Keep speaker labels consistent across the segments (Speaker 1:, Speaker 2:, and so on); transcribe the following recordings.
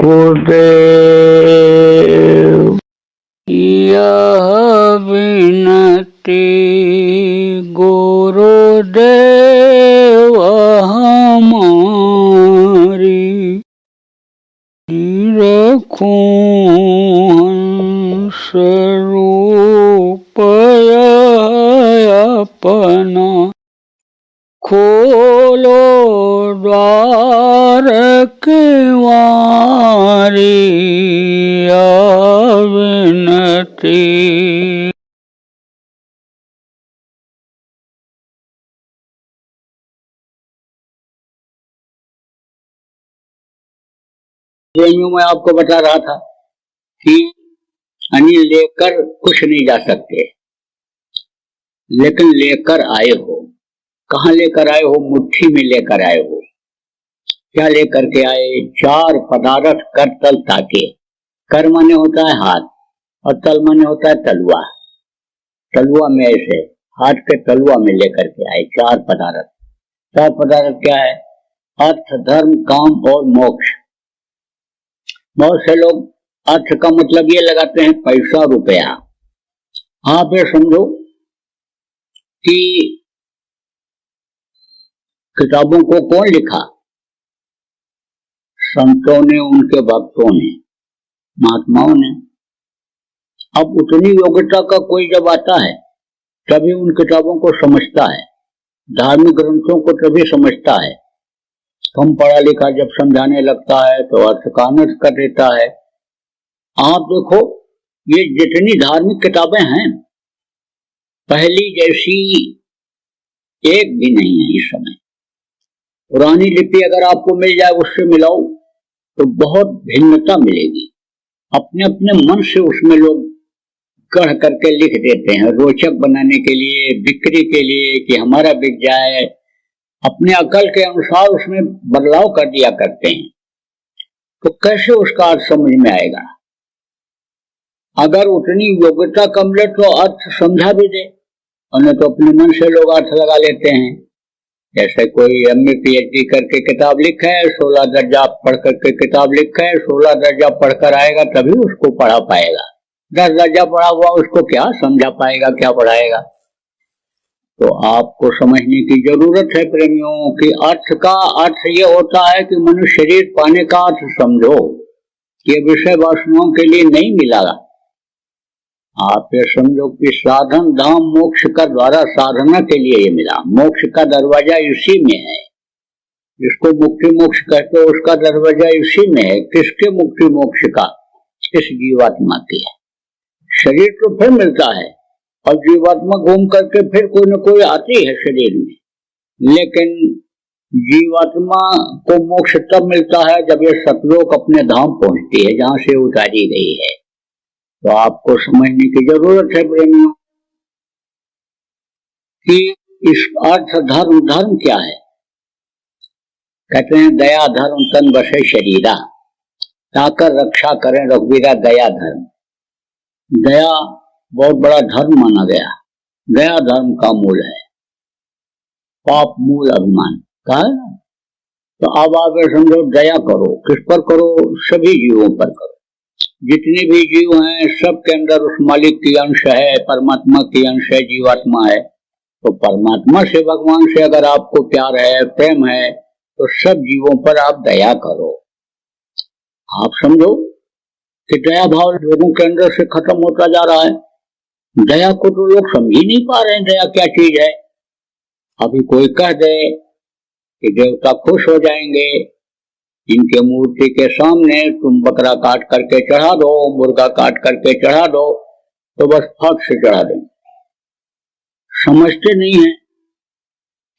Speaker 1: गुरुदेव। यह विनती गुरुदेव हमारी, रखूं हंस रूप अपना, खोलो द्वार किवारी, विनती। मैं आपको बता रहा था कि अनिल लेकर कुछ नहीं जा सकते, लेकिन लेकर आए हो। कहाँ लेकर आए हो? मुट्ठी में लेकर आए हो। क्या लेकर के आए? 4 पदार्थ कर तल ताके। कर माने होता है हाथ और तल माने होता है तलुआ। तलुआ में ऐसे हाथ के तलुआ में लेकर के आए 4 पदार्थ। 4 पदार्थ क्या है? अर्थ, धर्म, काम और मोक्ष। बहुत से लोग अर्थ का मतलब ये लगाते हैं पैसा रुपया। आप ये समझो कि किताबों को कौन लिखा? संतों ने, उनके भक्तों ने, महात्माओं ने। अब उतनी योग्यता का कोई जब आता है तभी उन किताबों को समझता है, धार्मिक ग्रंथों को तभी समझता है। कम पढ़ा लिखा जब समझाने लगता है तो अर्थ का अनर्थ कर देता है। आप देखो, ये जितनी धार्मिक किताबें हैं पहली जैसी एक भी नहीं है इस समय। पुरानी लिपि अगर आपको मिल जाए, उससे मिलाओ तो बहुत भिन्नता मिलेगी। अपने अपने मन से उसमें लोग गढ़ करके लिख देते हैं, रोचक बनाने के लिए, बिक्री के लिए, कि हमारा बिक जाए। अपने अकल के अनुसार उसमें बदलाव कर दिया करते हैं। तो कैसे उसका अर्थ समझ में आएगा? अगर उतनी योग्यता कम ले तो अर्थ समझा भी दे, और नहीं तो अपने मन से लोग अर्थ लगा लेते हैं। जैसे कोई MA PhD करके किताब लिखा है, 16 दर्जा पढ़ करके किताब लिखा है, 16 दर्जा पढ़कर आएगा तभी उसको पढ़ा पाएगा। 10 दर्जा पढ़ा हुआ उसको क्या समझा पाएगा, क्या पढ़ाएगा? तो आपको समझने की जरूरत है प्रेमियों कि अर्थ का अर्थ ये होता है कि मनुष्य शरीर पाने का अर्थ समझो। ये विषय वासनाओं के लिए नहीं मिला। आप ये समझो कि साधन धाम मोक्ष का द्वारा साधना के लिए ये मिला। मोक्ष का दरवाजा इसी में है। जिसको मुक्ति मोक्ष कहते हो उसका दरवाजा इसी में है। किसके मुक्ति मोक्ष का? इस जीवात्मा के। शरीर तो फिर मिलता है और जीवात्मा घूम करके फिर कोई न कोई आती है शरीर में, लेकिन जीवात्मा को मोक्ष तब मिलता है जब ये सतलोक अपने धाम पहुंचती है जहां से उतारी गई है। तो आपको समझने की जरूरत है प्रेमियों कि इस अर्थ धर्म, धर्म क्या है? कहते हैं दया धर्म तन बसे शरीरा, ताकर रक्षा करें रघुवीरा दया धर्म। दया बहुत बड़ा धर्म माना गया। दया धर्म का मूल है, पाप मूल अभिमान का है। तो अब आप समझो, दया करो। किस पर करो? सभी जीवों पर करो। जितने भी जीव हैं सबके अंदर उस मालिक की अंश है, परमात्मा की अंश है, जीवात्मा है। तो परमात्मा से, भगवान से अगर आपको प्यार है, प्रेम है, तो सब जीवों पर आप दया करो। आप समझो कि दया भाव लोगों के अंदर से खत्म होता जा रहा है। दया को तो लोग समझ ही नहीं पा रहे हैं, दया क्या चीज है। अभी कोई कह दे कि देवता खुश हो जाएंगे, इनके मूर्ति के सामने तुम बकरा काट करके चढ़ा दो, मुर्गा काट करके चढ़ा दो, तो बस फट से चढ़ा देंगे। समझते नहीं है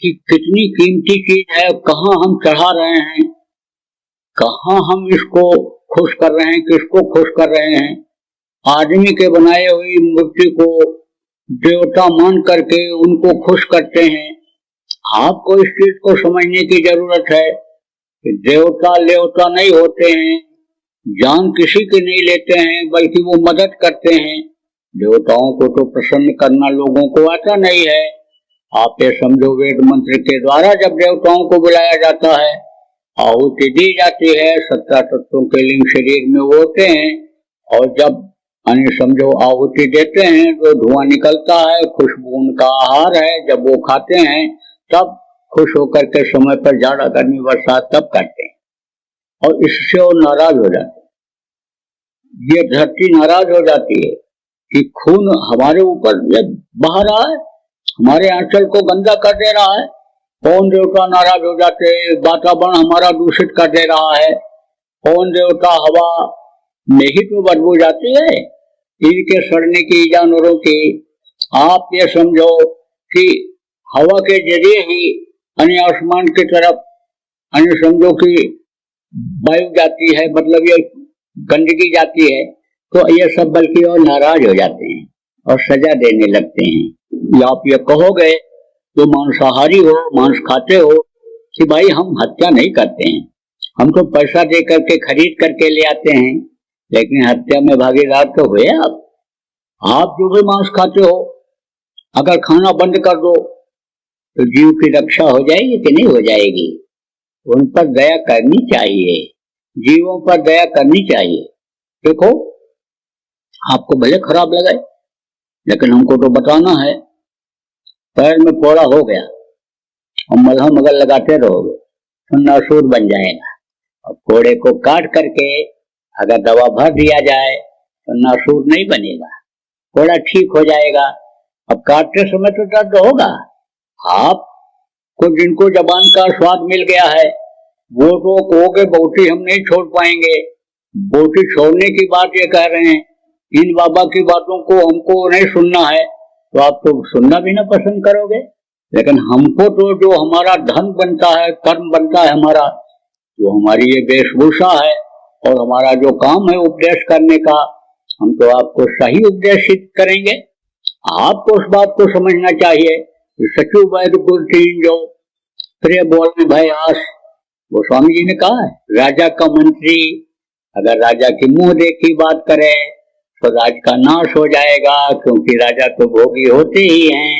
Speaker 1: कि कितनी कीमती चीज है, कहाँ हम चढ़ा रहे हैं, कहाँ हम इसको खुश कर रहे हैं, किसको खुश कर रहे हैं। आदमी के बनाए हुई मूर्ति को देवता मान करके उनको खुश करते हैं। आपको इस चीज को समझने की जरूरत है कि देवता लेवता नहीं होते हैं, जान किसी की नहीं लेते हैं, बल्कि वो मदद करते हैं। देवताओं को तो प्रसन्न करना लोगों को आता नहीं है। आप ये समझो, वेद मंत्र के द्वारा जब देवताओं को बुलाया जाता है आहुति दी जाती है, 17 तत्वों के लिंग शरीर में वो होते हैं, और जब समझो आहुति देते हैं तो धुआं निकलता है, खुशबू उनका आहार है, जब वो खाते हैं तब खुश होकर के समय पर जाड़ा गर्मी बरसात तब करते हैं, और इससे वो नाराज हो जाते हैं। ये धरती नाराज हो जाती है कि खून हमारे ऊपर बहा रहा है, हमारे आंचल को गंदा कर दे रहा है। पवन देवता नाराज हो जाते हैं, वातावरण हमारा दूषित कर दे रहा है। पवन देवता हवा में ही तो बदबू जाती है, इनके सड़ने की, जानवरों की। आप ये समझो कि हवा के जरिए ही अन्य आसमान की तरफ अन्य समझो कि वायु जाती है, मतलब ये गंदगी जाती है, तो ये सब बल्कि और नाराज हो जाते हैं और सजा देने लगते हैं। या आप ये कहोगे तो मांसाहारी हो, मांस खाते हो, कि भाई हम हत्या नहीं करते हैं, हम तो पैसा दे करके खरीद करके ले आते हैं, लेकिन हत्या में भागीदार तो हुए आप। आप जो भी मांस खाते हो, अगर खाना बंद कर दो तो जीव की रक्षा हो जाएगी कि नहीं हो जाएगी? उन पर दया करनी चाहिए, जीवों पर दया करनी चाहिए। देखो, आपको भले खराब लगे, लेकिन हमको तो बताना है। पैर में फोड़ा हो गया और मलहम अगर लगाते रहोगे तो नासूर बन जाएगा, और फोड़े को काट करके अगर दवा भर दिया जाए तो नासूर नहीं बनेगा, फोड़ा ठीक हो जाएगा। अब काटते समय तो दर्द होगा। आपको जिनको जबान का स्वाद मिल गया है वो तो कहोगे बोटी हम नहीं छोड़ पाएंगे, बोटी छोड़ने की बात ये कह रहे हैं, इन बाबा की बातों को हमको नहीं सुनना है, तो आप तो सुनना भी ना पसंद करोगे। लेकिन हमको तो जो हमारा धन बनता है, कर्म बनता है हमारा, जो हमारी ये वेशभूषा है और हमारा जो काम है उपदेश करने का, हम तो आपको सही उपदेशित करेंगे। आपको उस बात को समझना चाहिए। सचिव वैद्य गुरुतीन जो प्रिय बोलने भाई आस, वो स्वामी जी ने कहा है, राजा का मंत्री अगर राजा की मुंह देखी बात करे तो राज का नाश हो जाएगा, क्योंकि राजा तो भोगी होते ही हैं।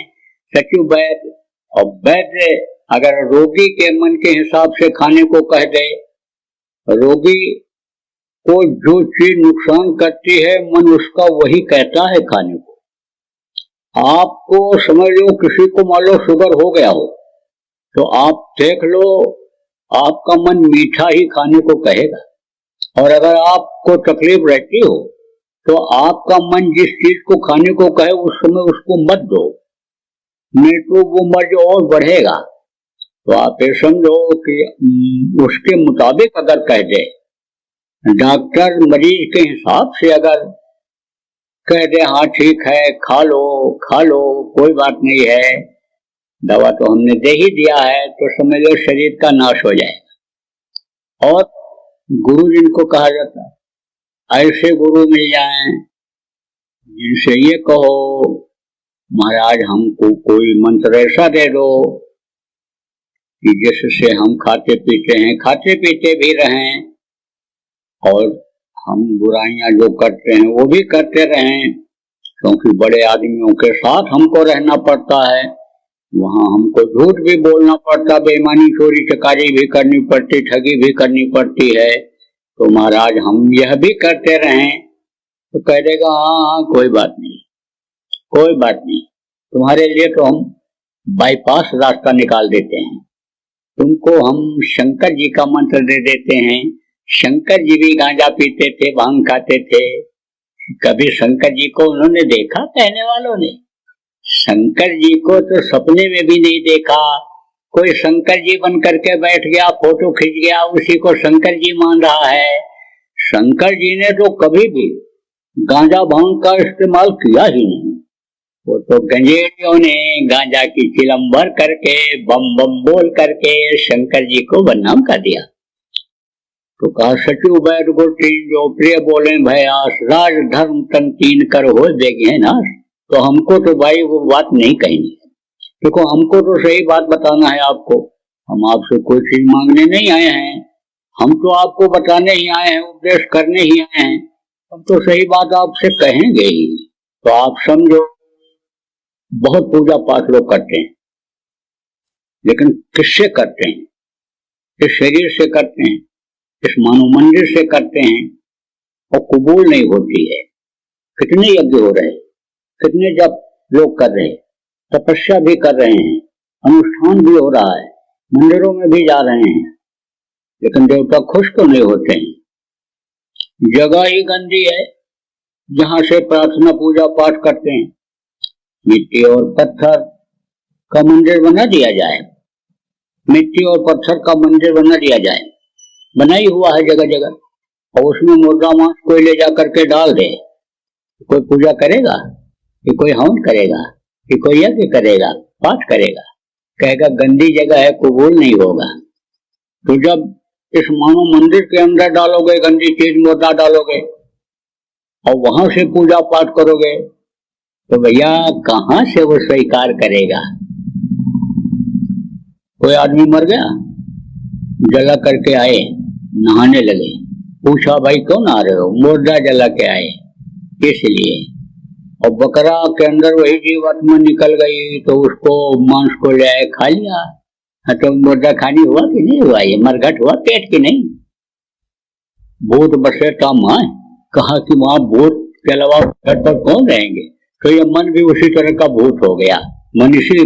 Speaker 1: सचिव वैद्य, और वैद्य अगर रोगी के मन के हिसाब से खाने को कह दे, रोगी को जो चीज नुकसान करती है मन उसका वही कहता है खाने को। आपको समझ लो, किसी को मान लो शुगर हो गया हो तो आप देख लो आपका मन मीठा ही खाने को कहेगा, और अगर आपको तकलीफ रहती हो तो आपका मन जिस चीज को खाने को कहे उस समय उसको मत दो, नहीं तो वो मर्ज और बढ़ेगा। तो आप ये समझो कि उसके मुताबिक अगर कह दे, डॉक्टर मरीज के हिसाब से अगर कह दे हाँ ठीक है खा लो कोई बात नहीं है, दवा तो हमने दे ही दिया है, तो समझ लो शरीर का नाश हो जाएगा। और गुरु जिनको कहा जाता है, ऐसे गुरु मिल जाएं जिनसे ये कहो महाराज हमको कोई मंत्र ऐसा दे दो कि जिससे हम खाते पीते भी रहें, और हम बुराइयां जो करते हैं वो भी करते रहें, क्योंकि बड़े आदमियों के साथ हमको रहना पड़ता है, वहां हमको झूठ भी बोलना पड़ता, बेईमानी चोरी चकारी भी करनी पड़ती, ठगी भी करनी पड़ती है। तो महाराज हम यह भी करते रहें, तो कह देगा हाँ कोई बात नहीं, तुम्हारे लिए तो हम बाईपास रास्ता निकाल देते हैं, तुमको हम शंकर जी का मंत्र दे देते हैं। शंकर जी भी गांजा पीते थे, भांग खाते थे, कभी शंकर जी को उन्होंने देखा? कहने वालों ने शंकर जी को तो सपने में भी नहीं देखा। कोई शंकर जी बन करके बैठ गया, फोटो खींच गया, उसी को शंकर जी मान रहा है। शंकर जी ने तो कभी भी गांजा भांग का इस्तेमाल किया ही नहीं, वो तो गंजेड़ियों ने गांजा की चिलम भर करके बम बम बोल करके शंकर जी को बदनाम कर दिया। तो कहा सचिव वैद्य गुरुतीन जो प्रिय बोले भयास, राज धर्म तन तीन कर हो देगे नाश। तो हमको तो भाई वो बात नहीं कहनी है, देखो हमको तो सही बात बताना है आपको, हम आपसे कोई चीज मांगने नहीं आए हैं, हम तो आपको बताने ही आए हैं, उपदेश करने ही आए हैं, हम तो सही बात आपसे कहेंगे ही। तो आप समझो, बहुत पूजा पाठ लोग करते हैं, लेकिन किससे करते हैं? इस शरीर से करते हैं, इस मानव मंदिर से करते हैं और कबूल नहीं होती है। कितने यज्ञ हो रहे, कितने जप लोग कर रहे, तपस्या भी कर रहे हैं, अनुष्ठान भी हो रहा है, मंदिरों में भी जा रहे हैं, लेकिन देवता खुश तो नहीं होते हैं। जगह ही गंदी है जहां से प्रार्थना पूजा पाठ करते हैं। मिट्टी और पत्थर का मंदिर बना दिया जाए, मिट्टी और पत्थर का मंदिर बना दिया जाए, बना ही हुआ है जगह जगह, और उसमें मुर्दा मांस कोई ले जा करके डाल दे, कोई पूजा करेगा कि कोई हवन करेगा कि कोई यज्ञ करेगा, पाठ करेगा? कहेगा गंदी जगह है, कबूल नहीं होगा। तो जब इस मानव मंदिर के अंदर डालोगे गंदी चीज, मुर्दा डालोगे और वहां से पूजा पाठ करोगे, तो भैया कहां से वो स्वीकार करेगा? कोई आदमी मर गया, जला करके आए, नहाने लगे, पूछा भाई क्यों नहा रहे हो? मुर्दा जला के आए, इसलिए। और बकरा के अंदर वही जीवात्मा निकल गई तो उसको मांस को ले आए, खा लिया। हाँ, तो मुर्दा खानी हुआ कि नहीं हुआ? ये मरघट हुआ पेट की नहीं? भूत बसे काम है, कहा कि वहां भूत के अलावा घर पर कौन रहेंगे? तो ये मन भी उसी तरह का भूत हो गया, मन इसी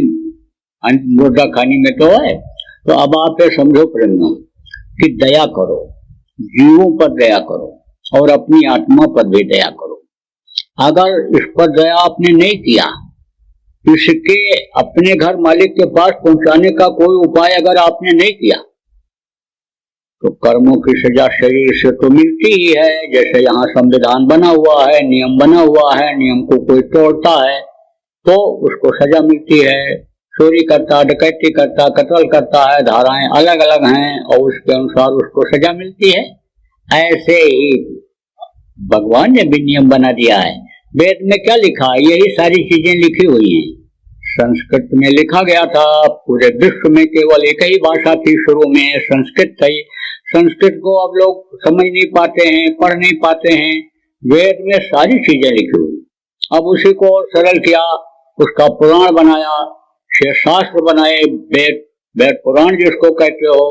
Speaker 1: मुर्दा खानी में तो है। तो अब आप ये समझो प्रेमियों कि दया करो, जीवों पर दया करो और अपनी आत्मा पर भी दया करो। अगर इस पर दया आपने नहीं किया, इसके अपने घर मालिक के पास पहुंचाने का कोई उपाय अगर आपने नहीं किया, तो कर्मों की सजा शरीर से तो मिलती ही है। जैसे यहाँ संविधान बना हुआ है, नियम बना हुआ है, नियम को कोई तोड़ता है तो उसको सजा मिलती है। चोरी करता, डकैती करता, कत्ल करता है, धाराएं अलग अलग हैं और उसके अनुसार उसको सजा मिलती है। ऐसे ही भगवान ने भी नियम बना दिया है। वेद में क्या लिखा है? यही सारी चीजें लिखी हुई हैं। संस्कृत में लिखा गया था, पूरे विश्व में केवल एक ही भाषा थी शुरू में, संस्कृत थी। संस्कृत को अब लोग समझ नहीं पाते हैं, पढ़ नहीं पाते हैं। वेद में सारी चीजें लिखी हुई, अब उसी को और सरल किया, उसका पुराण बनाया, 6 शास्त्र बनाए। वेद, वेद पुराण जिसको कहते हो,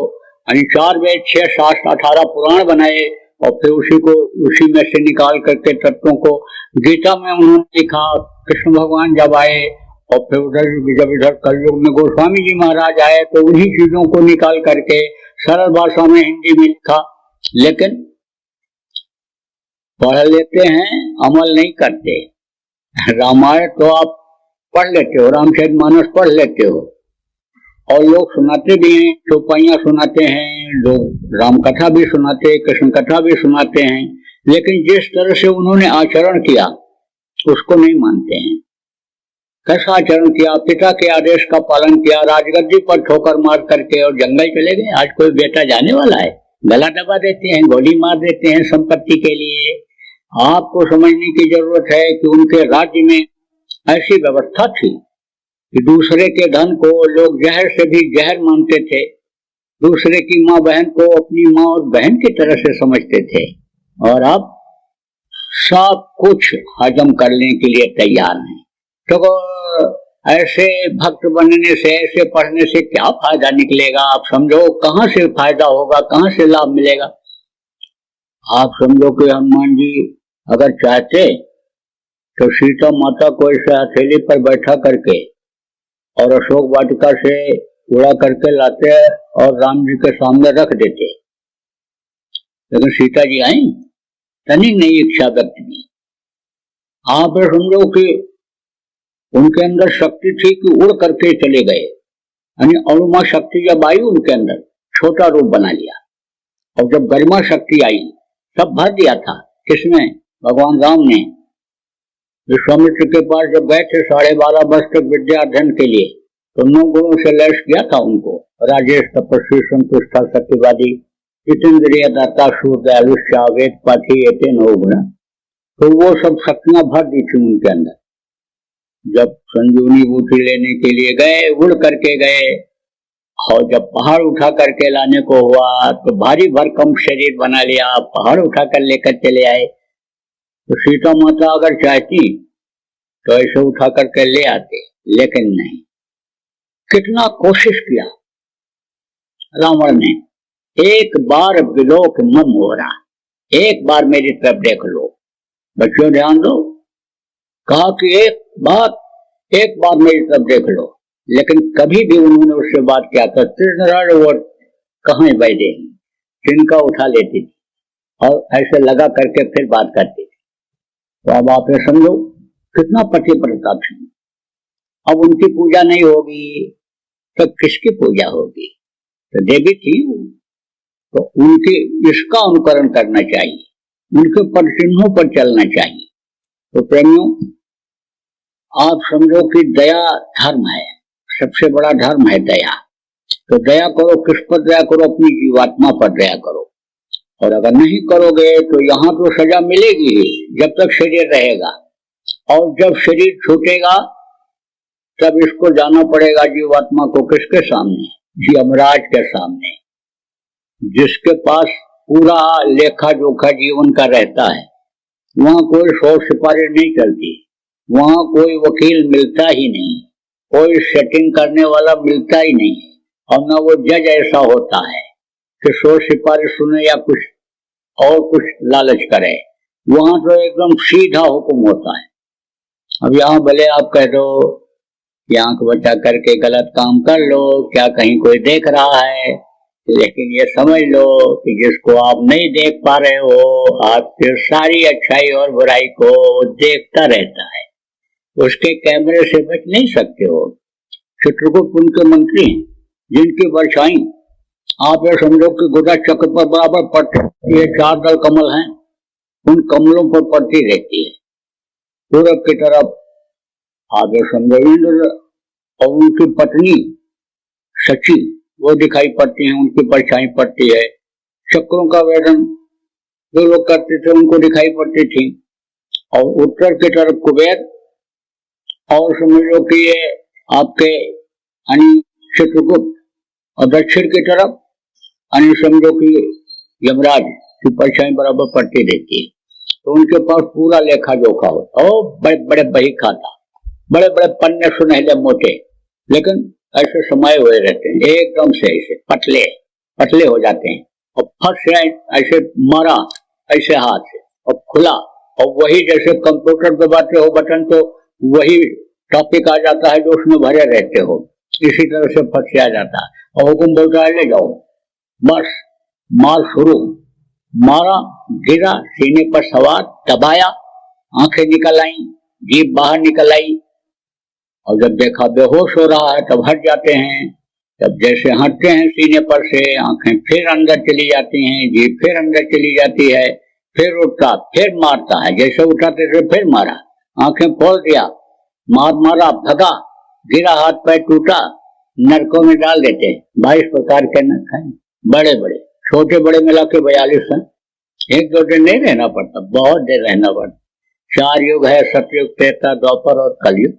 Speaker 1: यानी 4 वेद, 6 शास्त्र, 18 पुराण बनाए और फिर उसी में से निकाल करके तत्वों को गीता में उन्होंने लिखा। कृष्ण भगवान जब आए और फिर उधर जब इधर कलयुग में गोस्वामी जी महाराज आए तो उन्हीं चीजों को निकाल करके सरल भाषा में हिंदी में लिखा। लेकिन पढ़ लेते हैं, अमल नहीं करते। रामायण तो आप पढ़ लेते हो, रामचरितमानस पढ़ लेते हो और लोग सुनाते भी हैं, चौपाइयां सुनाते हैं, लोग राम कथा भी सुनाते हैं, कृष्ण कथा भी सुनाते हैं, लेकिन जिस तरह से उन्होंने आचरण किया उसको नहीं मानते हैं। कैसा आचरण किया? पिता के आदेश का पालन किया, राजगद्दी पर ठोकर मार करके और जंगल चले गए। आज कोई बेटा जाने वाला है, गला दबा देते हैं, गोली मार देते हैं संपत्ति के लिए। आपको समझने की जरूरत है कि उनके राज्य में ऐसी व्यवस्था थी कि दूसरे के धन को लोग जहर से भी जहर मानते थे, दूसरे की माँ बहन को अपनी माँ और बहन की तरह से समझते थे, और अब सब कुछ हजम करने के लिए तैयार हैं। तो ऐसे भक्त बनने से, ऐसे पढ़ने से क्या फायदा निकलेगा? आप समझो कहां से फायदा होगा, कहां से लाभ मिलेगा? आप समझो कि हनुमान जी अगर चाहते तो सीता माता को ऐसे हथेली पर बैठा करके और अशोक वाटिका से उड़ा करके लाते और राम जी के सामने रख देते, लेकिन सीता जी आई, तनिक नई इच्छा व्यक्त की। आप समझो कि उनके अंदर शक्ति थी कि उड़ करके चले गए, यानी अनुमा शक्ति जब आई उनके अंदर छोटा रूप बना लिया, और जब गरिमा शक्ति आई सब भर दिया था। किसने? भगवान राम ने। विश्वामित्र के पास जब गए थे 12.5 वर्ष तक विद्या अध्ययन के लिए, तो 9 गुणों से लैस किया था उनको। राजेश, तपस्वी, संतुष्टा, सत्यवादी, जितेंद्रिय, दाता, शूर, दयालु, वेद पाठी, एते 9 गुण। तो वो सब शक्तियां भर दी थी उनके अंदर। जब संजीवनी बूटी लेने के लिए गए, उड़ करके गए, और जब पहाड़ उठा करके लाने को हुआ तो भारी भरकम शरीर बना लिया, पहाड़ उठा कर लेकर चले आए। तो सीता माता अगर चाहती तो ऐसे उठा करके ले आते, लेकिन नहीं। कितना कोशिश किया रावण ने, एक बार विलोक मम हो रहा, एक बार मेरी तरफ देख लो। बच्चों ध्यान दो, कहा कि एक बार मेरी तरफ देख लो, लेकिन कभी भी उन्होंने उससे बात किया था कृष्णराज वो कहाँ बैठे, जिनका उठा लेती थी और ऐसे लगा करके फिर बात करती थी। तो अब आप ये समझो कितना पति प्रताप सिंह। अब उनकी पूजा नहीं होगी तो किसकी पूजा होगी? तो देवी थी, तो उनके इसका अनुकरण करना चाहिए, उनके पदचिन्हों पर चलना चाहिए। तो प्रेमियों, आप समझो कि दया धर्म है, सबसे बड़ा धर्म है दया। तो दया करो, किस पर दया करो? अपनी जीवात्मा पर दया करो। और अगर नहीं करोगे तो यहाँ तो सजा मिलेगी ही जब तक शरीर रहेगा, और जब शरीर छूटेगा तब इसको जाना पड़ेगा जीवात्मा को किसके सामने? यमराज के सामने, जिसके पास पूरा लेखा जोखा जीवन का रहता है। वहां कोई 100 सिफारिश नहीं चलती, वहां कोई वकील मिलता ही नहीं, कोई सेटिंग करने वाला मिलता ही नहीं, और न वो जज ऐसा होता है कि 100 सिफारिश सुने या कुछ और कुछ लालच करे। वहां तो एकदम सीधा हुक्म होता है। अब यहाँ भले आप कह दो कि आंख बचा करके गलत काम कर लो, क्या कहीं कोई देख रहा है? लेकिन ये समझ लो कि जिसको आप नहीं देख पा रहे हो, आपकी सारी अच्छाई और बुराई को देखता रहता है, उसके कैमरे से बच नहीं सकते हो। चित्रकूट उनके मंत्री हैं, जिनकी परछाई आप ये समझो कि गुदा चक्र पर बराबर पड़ते, ये 4 दल कमल हैं, उन कमलों पर पड़ती रहती है। पूरब की तरफ आप ये समझो इंद्र और उनकी पत्नी शची वो दिखाई पड़ती हैं, उनकी परछाई पड़ती है। चक्रों का वेदन जो लोग करते थे उनको दिखाई पड़ती थी। और उत्तर की तरफ कुबेर, और समझ लो कि ये आपके चित्रकूट, और दक्षिण की तरफ समझो कि यमराज की परछाई बराबर पड़ती रहती है। तो उनके पास पूरा लेखा जोखा होता है, बड़े बड़े बही खाता, बड़े बड़े पन्ने सुनहले मोटे, लेकिन ऐसे समाये हुए रहते हैं, एकदम से ऐसे पतले पतले हो जाते हैं, और फट से ऐसे मारा ऐसे हाथ से और खुला, और वही जैसे कंप्यूटर दबाते हो बटन तो वही टॉपिक आ जाता है जो उसमें भरे रहते हो, इसी तरह से फट से आ जाता है। और हुक्म बोलता है ले जाओ, बस मार शुरू। मारा, गिरा, सीने पर सवार, दबाया, आंखें निकल आई, जीभ बाहर निकल आई, और जब देखा बेहोश हो रहा है तब हट जाते हैं। तब जैसे हटते हैं सीने पर से, आंखें फिर अंदर चली जाती हैं, जीभ फिर अंदर चली जाती है, फिर उठता, फिर मारता है, जैसे उठाते थे फिर मारा, आंखें खोल दिया, मारा, भगा, गिरा, हाथ पैर टूटा, नरकों में डाल देते। 22 प्रकार के नरक हैं, बड़े बड़े, छोटे बड़े मिला के 42 हैं। 1-2 दिन नहीं रहना पड़ता, बहुत देर रहना पड़ता। 4 युग है, सतयुग, त्रेता, द्वापर और कलयुग।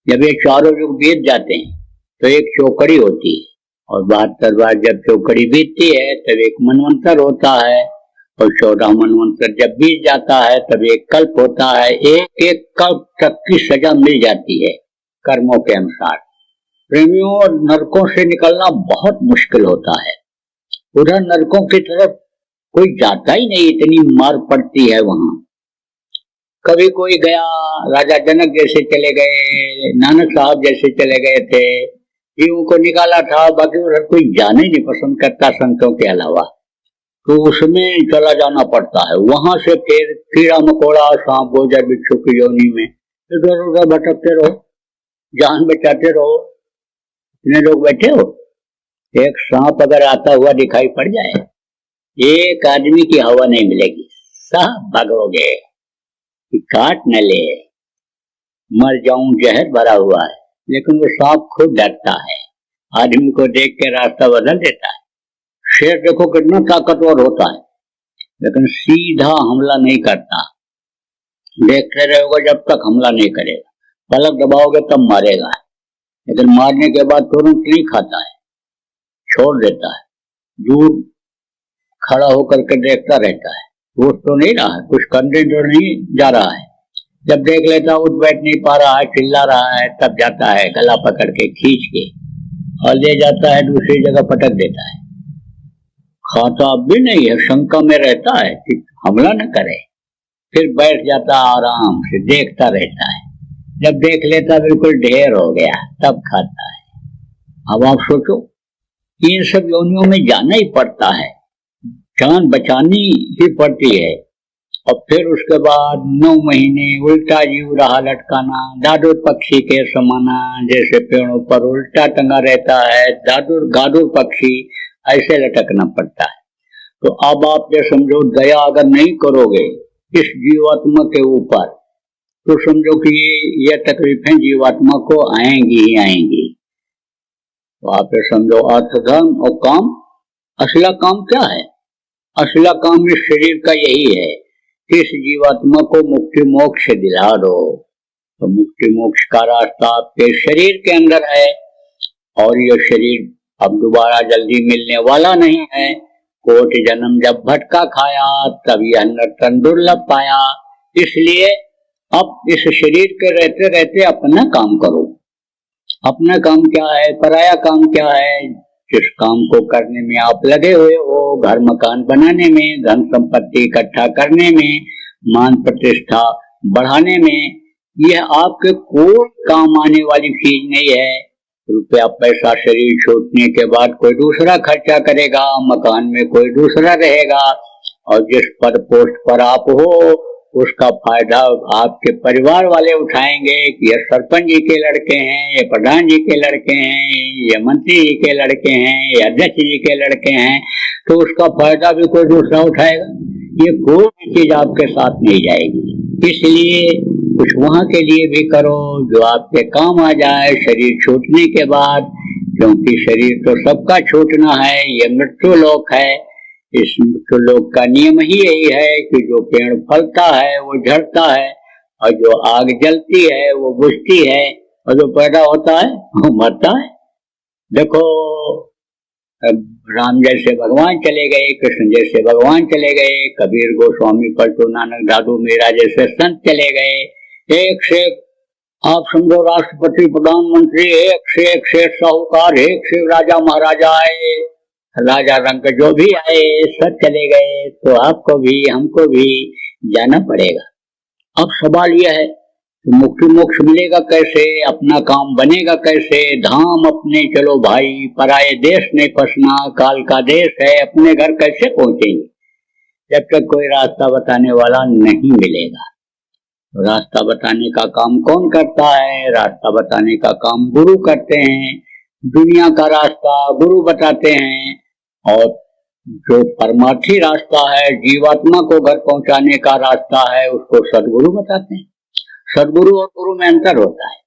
Speaker 1: जब ये चारों युग बीत जाते हैं तो एक चौकड़ी होती है, और 72 बार जब चौकड़ी बीतती है तब एक मनवंतर होता है, और 14 मनवंतर जब बीत जाता है तब एक कल्प होता है। एक एक कल्प तक की सजा मिल जाती है कर्मों के अनुसार। प्रेमियों, नरकों से निकलना बहुत मुश्किल होता है। उधर नरकों की तरफ कोई जाता ही नहीं, इतनी मार पड़ती है वहां। कभी कोई गया, राजा जनक जैसे चले गए, नानक साहब जैसे चले गए थे, जीवों को निकाला था, बाकी उधर कोई जाने नहीं पसंद करता संतों के अलावा, तो उसमें चला जाना पड़ता है। वहां से फिर कीड़ा मकोड़ा, सांप, गोजर, बिच्छू की योनि में इधर उधर भटकते रहो, जान बचाते रहो। इतने लोग बैठे हो, एक सांप अगर आता हुआ दिखाई पड़ जाए, एक आदमी की हवा नहीं मिलेगी, सब भागोगे कि काट न ले, मर जाऊं, जहर भरा हुआ है। लेकिन वो सांप खुद डरता है, आदमी को देख के रास्ता बदल देता है। शेर देखो कितना ताकतवर होता है, लेकिन सीधा हमला नहीं करता, देखते रहोगे जब तक हमला नहीं करेगा, पलक दबाओगे तब मारेगा, लेकिन मारने के बाद तुरंत नहीं खाता है, छोड़ देता है, दूर खड़ा होकर के देखता रहता है, वो तो नहीं रहा है, कुछ करने तो नहीं जा रहा है। जब देख लेता उठ बैठ नहीं पा रहा है, चिल्ला रहा है, तब जाता है गला पकड़ के खींच के और ले जाता है, दूसरी जगह पटक देता है। खाता अब भी नहीं है, शंका में रहता है कि हमला न करे, फिर बैठ जाता आराम से, देखता रहता है। जब देख लेता बिल्कुल ढेर हो गया तब खाता है। अब आप सोचो, इन सब योनियों में जाना ही पड़ता है, जान बचानी ही पड़ती है। और फिर उसके बाद 9 महीने उल्टा जीव रहा लटकाना, दादुर पक्षी के समाना, जैसे पेड़ों पर उल्टा टंगा रहता है दादुर गादुर पक्षी, ऐसे लटकना पड़ता है। तो अब आप ये समझो, दया अगर नहीं करोगे इस जीवात्मा के ऊपर तो समझो कि ये तकलीफें जीवात्मा को आएंगी ही आएंगी। तो आप ये समझो, अर्थ धर्म और काम, असला काम क्या है? असला काम इस शरीर का यही है कि इस जीवात्मा को मुक्ति मोक्ष दिला दो। तो मुक्ति मोक्ष का रास्ता आपके शरीर के अंदर है, और यह शरीर अब दोबारा जल्दी मिलने वाला नहीं है। कोटि जन्म जब भटका खाया, तब यह नर्तन दुर्लभ पाया। इसलिए अब इस शरीर के रहते रहते अपना काम करो। अपना काम क्या है? पराया काम क्या है? जिस काम को करने में आप लगे हुए हो, घर मकान बनाने में, धन संपत्ति इकट्ठा करने में, मान प्रतिष्ठा बढ़ाने में, यह आपके कोई काम आने वाली चीज नहीं है। रुपया पैसा शरीर छूटने के बाद कोई दूसरा खर्चा करेगा, मकान में कोई दूसरा रहेगा, और जिस पद पोस्ट पर आप हो उसका फायदा आपके परिवार वाले उठाएंगे कि ये सरपंच जी के लड़के हैं, ये प्रधान जी के लड़के हैं, ये मंत्री जी के लड़के हैं, ये अध्यक्ष जी के लड़के हैं, तो उसका फायदा भी कोई दूसरा उठाएगा। ये कोई भी चीज आपके साथ नहीं जाएगी। इसलिए कुछ वहां के लिए भी करो जो आपके काम आ जाए शरीर छूटने के बाद, क्योंकि शरीर तो सबका छूटना है, ये मृत्यु लोक है। इस मृत्यु लोक का नियम ही यही है कि जो पेड़ फलता है वो झड़ता है, और जो आग जलती है वो बुझती है, और जो पैदा होता है वो मरता है। देखो, राम जैसे भगवान चले गए, कृष्ण जैसे भगवान चले गए, कबीर गोस्वामी पलटू नानक दादू मीरा जैसे संत चले गए, एक से एक आप समझो राष्ट्रपति प्रधानमंत्री, एक से एक शेठ साहूकार, एक से राजा महाराजा आए, राजा रंग जो भी आए सब चले गए। तो आपको भी हमको भी जाना पड़ेगा। अब सवाल यह है कि मुक्ति मोक्ष मिलेगा कैसे, अपना काम बनेगा कैसे? धाम अपने चलो भाई, पराये देश नहीं फंसना, काल का देश है, अपने घर कैसे पहुंचेंगे जब तक कोई रास्ता बताने वाला नहीं मिलेगा। तो रास्ता बताने का काम कौन करता है? रास्ता बताने का काम गुरु करते हैं। दुनिया का रास्ता गुरु बताते हैं, और जो परमार्थी रास्ता है, जीवात्मा को घर पहुंचाने का रास्ता है, उसको सदगुरु बताते हैं। सदगुरु और गुरु में अंतर होता है।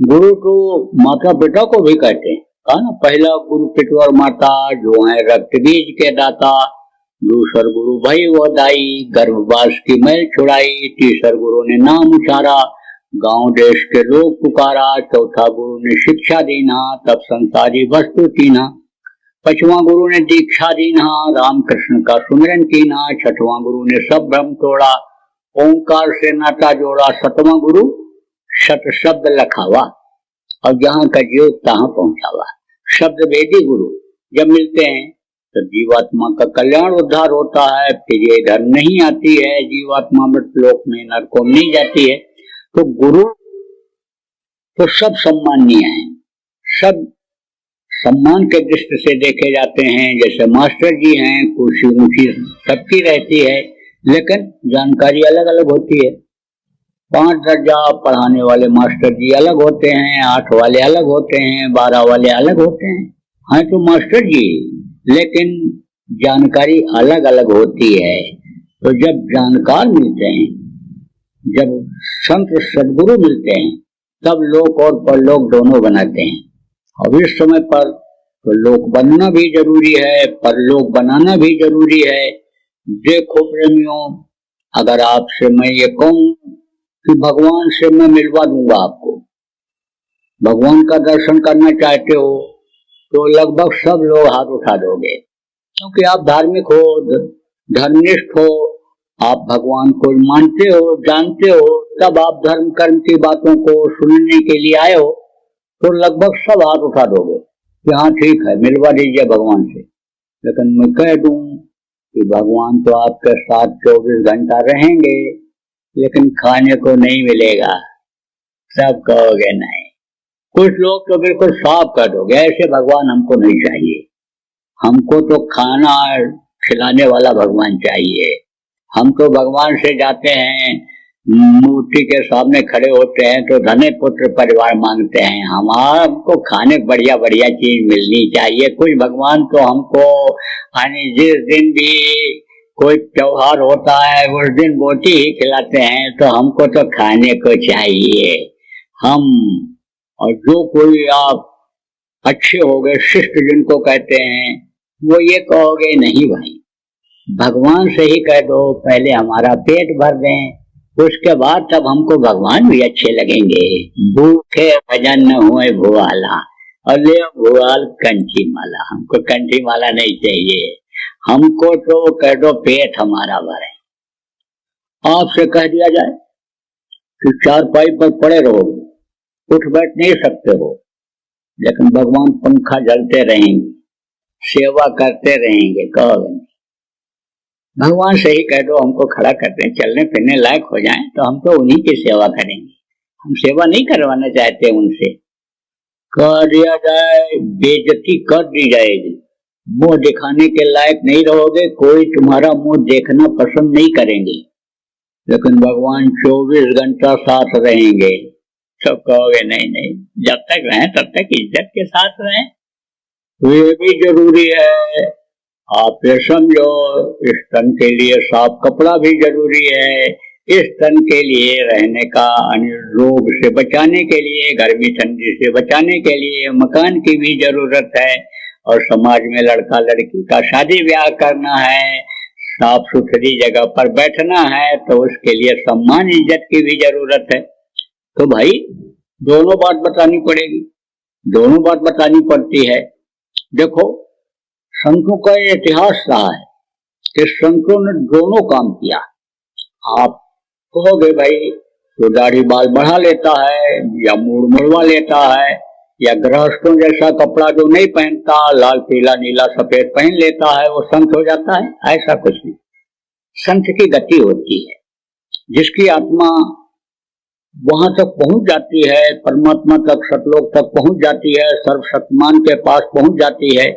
Speaker 1: गुरु तो माता पिता को भी कहते हैं, कहा ना, पहला गुरु पिता और माता जो है रक्त बीज के दाता, दूसर गुरु भई वो दाई, गर्भवास की मैल छुड़ाई, तीसर गुरु ने नाम उचारा, गांव देश के लोग पुकारा, चौथा गुरु ने शिक्षा दीना, तब संसारी वस्तु कीना, पांचवा गुरु ने दीक्षा दीना, राम कृष्ण का सुमिरन कीना, छठवां गुरु ने सब भ्रम तोड़ा, ओंकार से नाता जोड़ा, सतवां गुरु शत शब्द लखावा, और जहां का जीव तहां पहुंचावा। शब्द वेदी गुरु जब मिलते हैं तो जीवात्मा का कल्याण उद्धार होता है। फिर ये इधर नहीं आती है, जीवात्मा मृतलोक में नरकों में नहीं जाती है। तो गुरु तो सब सम्माननीय है, सब सम्मान के दृष्टि से देखे जाते हैं। जैसे मास्टर जी हैं, कुर्सी ऊंची सबकी रहती है, लेकिन जानकारी अलग अलग होती है। 5 दर्जा पढ़ाने वाले मास्टर जी अलग होते हैं, 8 वाले अलग होते हैं, 12 वाले अलग होते हैं। हाँ तो मास्टर जी, लेकिन जानकारी अलग अलग होती है। तो जब जानकार मिलते हैं, जब संत सदगुरु मिलते हैं, तब लोक और परलोक दोनों बनाते हैं। अब इस समय पर तो लोक बनना भी जरूरी है, परलोक बनाना भी जरूरी है। देखो प्रेमियों, अगर आपसे मैं ये कहूं कि भगवान से मैं मिलवा दूंगा आपको, भगवान का दर्शन करना चाहते हो, तो लगभग सब लोग हाथ उठा दोगे, क्योंकि आप धार्मिक हो, धर्मनिष्ठ हो, आप भगवान को मानते हो, जानते हो, तब आप धर्म कर्म की बातों को सुनने के लिए आए हो, तो लगभग सब हाथ उठा दोगे कि हाँ ठीक है, मिलवा दीजिए भगवान से। लेकिन मैं कह दूं कि भगवान तो आपके साथ 24 घंटा रहेंगे, लेकिन खाने को नहीं मिलेगा। सब कहोगे नहीं। कुछ लोग तो बिल्कुल साफ कर दोगे, ऐसे भगवान हमको नहीं चाहिए। हमको तो खाना खिलाने वाला भगवान चाहिए। हम तो भगवान से जाते हैं, मूर्ति के सामने खड़े होते हैं तो धने पुत्र परिवार मांगते हैं। हमको खाने बढ़िया बढ़िया चीज मिलनी चाहिए। कोई भगवान तो हमको यानी जिस दिन भी कोई त्योहार होता है उस दिन बोटी ही खिलाते हैं, तो हमको तो खाने को चाहिए। हम और जो कोई आप अच्छे हो गए शिष्ट जिनको कहते हैं, वो ये कहोगे नहीं भाई, भगवान से ही कह दो पहले हमारा पेट भर दें, उसके बाद तब हमको भगवान भी अच्छे लगेंगे। भूखे भजन न हुए भुआला, और ले भुआल कंठी माला। हमको कंठी माला नहीं चाहिए, हमको तो कह दो पेट हमारा भरे। आपसे कह दिया जाए कि चारपाई पर पड़े रहो, उठ बैठ नहीं सकते हो, लेकिन भगवान पंखा जलते रहेंगे, सेवा करते रहेंगे, कहोगे भगवान से ही कह दो हमको खड़ा करते हैं, चलने फिरने लायक हो जाएं तो हम तो उन्हीं की सेवा करेंगे। हम सेवा नहीं करवाना चाहते उनसे। कह दिया जाए बेइज्जती कर दी जाएगी, मुंह दिखाने के लायक नहीं रहोगे, कोई तुम्हारा मुंह देखना पसंद नहीं करेंगे, लेकिन भगवान 24 घंटा साथ रहेंगे। सब कहोगे नहीं नहीं, जब तक रहें तब तक इज्जत के साथ रहें, ये भी जरूरी है। आप ये समझो, इस तन के लिए साफ कपड़ा भी जरूरी है, इस तन के लिए रहने का रोग से बचाने के लिए, गर्मी ठंडी से बचाने के लिए मकान की भी जरूरत है, और समाज में लड़का लड़की का शादी ब्याह करना है, साफ सुथरी जगह पर बैठना है, तो उसके लिए सम्मान इज्जत की भी जरूरत है। तो भाई दोनों बात बतानी पड़ेगी, दोनों बात बतानी पड़ती है। देखो संतों का इतिहास रहा है कि संतों ने दोनों काम किया। आप कहोगे भाई तो दाढ़ी बाल बढ़ा लेता है या मूड मुड़वा लेता है, या गृहस्थों जैसा कपड़ा जो नहीं पहनता, लाल पीला नीला सफेद पहन लेता है, वो संत हो जाता है? ऐसा कुछ नहीं। संत की गति होती है, जिसकी आत्मा वहां तक पहुंच जाती है, परमात्मा तक, सतलोक तक पहुंच जाती है, सर्वशक्तिमान के पास पहुंच जाती है,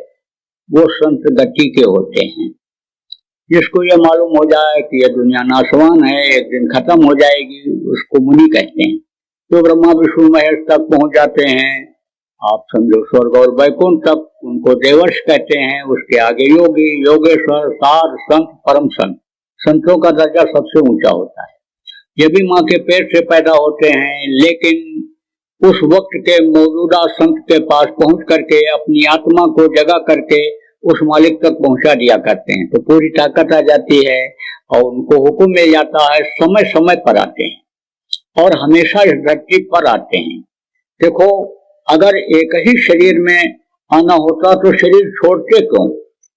Speaker 1: वो संत गति के होते हैं। जिसको ये मालूम हो जाए कि ये दुनिया नाशवान है, एक दिन खत्म हो जाएगी, उसको मुनि कहते हैं। तो ब्रह्मा विष्णु महेश तक पहुंच जाते हैं, आप समझो स्वर्ग और वैकुंठ तक, उनको देवर्ष कहते हैं। उसके आगे योगी, योगेश्वर, साध, संत, परम संत। संतों का दर्जा सबसे ऊंचा होता है। ये भी माँ के पेट से पैदा होते हैं, लेकिन उस वक्त के मौजूदा संत के पास पहुंच करके अपनी आत्मा को जगा करके उस मालिक तक पहुंचा दिया करते हैं, तो पूरी ताकत आ जाती है और उनको हुक्म मिल जाता है। समय समय पर आते हैं और हमेशा इस धरती पर आते हैं। देखो अगर एक ही शरीर में आना होता तो शरीर छोड़ते क्यों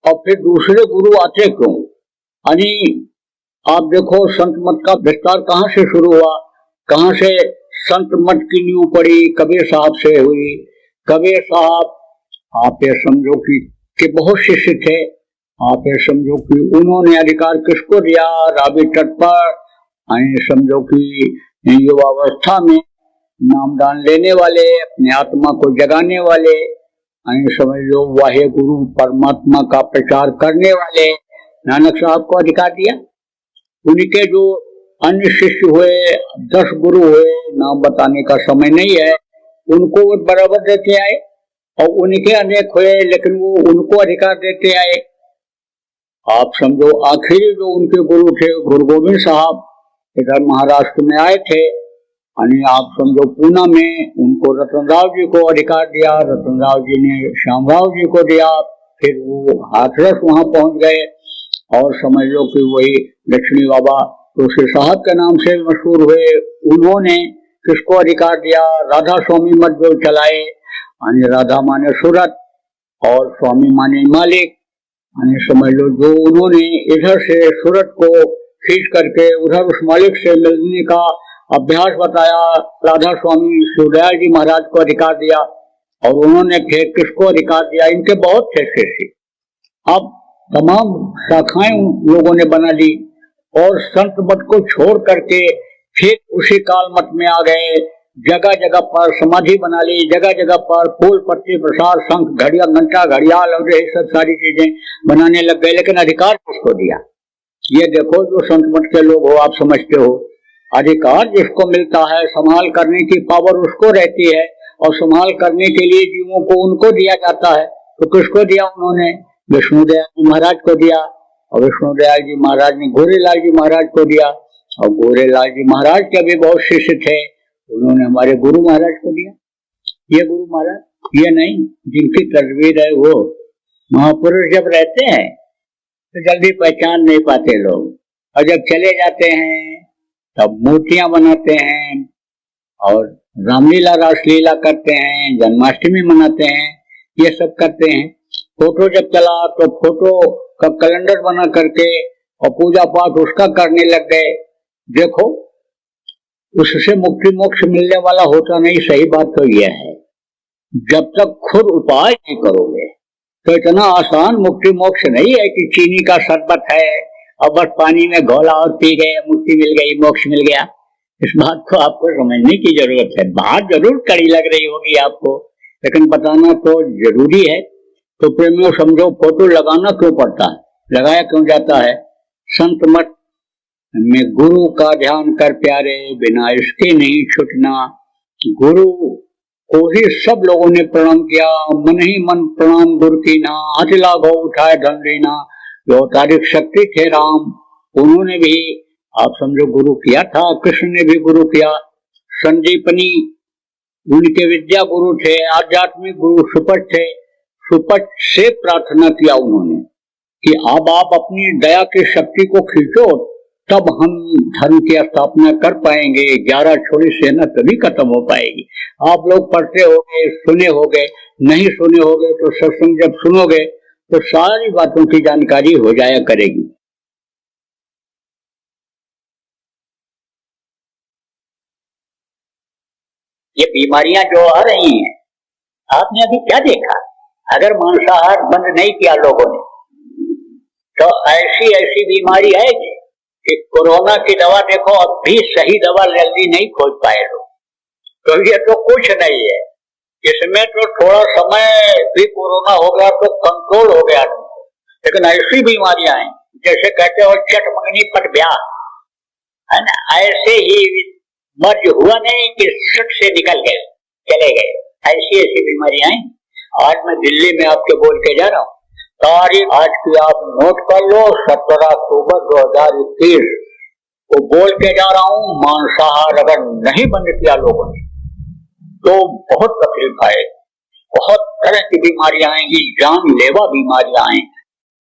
Speaker 1: और फिर दूसरे गुरु आते क्यों? यानी आप देखो संत मत का विस्तार कहाँ से शुरू हुआ, कहाँ से संत मत की नींव पड़ी? कबीर साहब से हुई। कबीर साहब आप ये समझो कि बहुत शिष्य थे। आप ये समझो कि उन्होंने अधिकार किसको दिया? रावी तट पर समझो कि युवावस्था में नामदान लेने वाले, अपने आत्मा को जगाने वाले, समझ लो वाहे गुरु परमात्मा का प्रचार करने वाले नानक साहब को अधिकार दिया। उनके जो अन्य शिष्य हुए, 10 गुरु हुए, नाम बताने का समय नहीं है, उनको वो बराबर देते आए, और उनके अनेक हुए लेकिन वो उनको अधिकार देते आए। आप समझो आखिरी जो उनके गुरु थे गुरु गोविंद साहब, इधर महाराष्ट्र में आए थे, यानी आप समझो पूना में उनको रतनराव जी को अधिकार दिया, रतनराव जी ने श्यामराव जी को दिया, फिर वो हाथरस वहां पहुंच गए, और समझ लो कि वही दक्षिणी बाबा तुलसी साहब के नाम से मशहूर हुए। उन्होंने किसको अधिकार दिया? राधा स्वामी मत जो चलाए, यानी राधा माने सूरत और स्वामी माने मालिक, यानी समझ लो जो उन्होंने इधर से सूरत को खींच करके उधर उस मालिक से मिलने का अभ्यास बताया। राधा स्वामी शिवदयाल जी महाराज को अधिकार दिया, और उन्होंने फिर किसको अधिकार दिया? इनके बहुत थे शिष्य, अब तमाम शाखाएं लोगों ने बना ली और संत मत को छोड़ करके फिर उसी काल मत में आ गए। जगह जगह पर समाधि बना ली, जगह जगह पर फूल पत्ती प्रसाद शंख घड़िया घंटा घड़ियाल और यही सब सारी चीजें बनाने लग गए। लेकिन अधिकार किसको दिया? ये देखो, जो संत मत के लोग हो, आप समझते हो, अधिकार जिसको मिलता है, संभाल करने की पावर उसको रहती है और संभाल करने के लिए जीवों को उनको दिया जाता है। तो किसको दिया उन्होंने? विष्णुदयाल जी महाराज को दिया, और विष्णुदयाल जी महाराज ने गोरेलाल जी महाराज को दिया, और गोरेलाल जी महाराज के भी बहुत शिष्य थे, उन्होंने हमारे गुरु महाराज को दिया। ये गुरु महाराज, ये नहीं, जिनकी तस्वीर है वो महापुरुष जब रहते हैं तो जल्दी पहचान नहीं पाते लोग, और जब चले जाते हैं तब मूर्तियां बनाते हैं और रामलीला रासलीला करते हैं, जन्माष्टमी मनाते हैं, ये सब करते हैं। फोटो जब चला तो फोटो का कैलेंडर बना करके और पूजा पाठ उसका करने लग गए। देखो, उससे मुक्ति मोक्ष मिलने वाला होता नहीं। सही बात तो यह है, जब तक खुद उपाय नहीं करोगे तो इतना आसान मुक्ति मोक्ष नहीं है कि चीनी का शरबत है और बस पानी में घोला और पी गए, मुक्ति मिल गई, मोक्ष मिल गया। इस बात को आपको समझने की जरूरत है। बात जरूर कड़ी लग रही होगी आपको, लेकिन बताना तो जरूरी है। तो प्रेमियों समझो, फोटो लगाना क्यों पड़ता है, लगाया क्यों जाता है? संत मत में गुरु का ध्यान कर प्यारे, बिना इसके नहीं छूटना। गुरु को ही सब लोगों ने प्रणाम किया, मन ही मन प्रणाम गुरु की ना, हाथ लागो उठाए धन देना। जो तारीख शक्ति थे राम, उन्होंने भी आप समझो गुरु किया था, कृष्ण ने भी गुरु किया। संदीपनी उनके विद्या गुरु थे, आध्यात्मिक गुरु सुपट थे। सुपट से प्रार्थना किया उन्होंने कि अब आप अपनी दया की शक्ति को खींचो, तब हम धर्म की स्थापना कर पाएंगे। 11 छोड़ी सेना तभी खत्म हो पाएगी। आप लोग पढ़ते होंगे, सुने होंगे, नहीं सुने होंगे तो सत्संग जब सुनोगे तो सारी बातों की जानकारी हो जाया करेगी। ये बीमारियां जो आ रही हैं, आपने अभी क्या देखा? अगर मांसाहार बंद नहीं किया लोगों ने तो ऐसी ऐसी बीमारी आएगी कि कोरोना की दवा देखो, अब भी सही दवा जल्दी नहीं खोज पाए लोग। तो ये तो कुछ नहीं है, इसमें तो थोड़ा समय भी कोरोना हो गया तो कंट्रोल हो गया। लेकिन ऐसी बीमारियां हैं जैसे कहते हो चट मंगनी पट ब्याह, है ना, ऐसे ही मर्ज हुआ नहीं कि सुट से निकल गए, चले गए। ऐसी ऐसी बीमारियां हैं। आज मैं दिल्ली में आपके बोल के जा रहा हूँ, तारीख आज की आप नोट कर लो, 17 अक्टूबर 2021 को बोल के जा रहा हूँ। मांसाहार अगर नहीं बंद किया लोगों ने तो बहुत तकलीफ आए, बहुत तरह की बीमारियां आएंगी, जानलेवा बीमारियां आएंगी।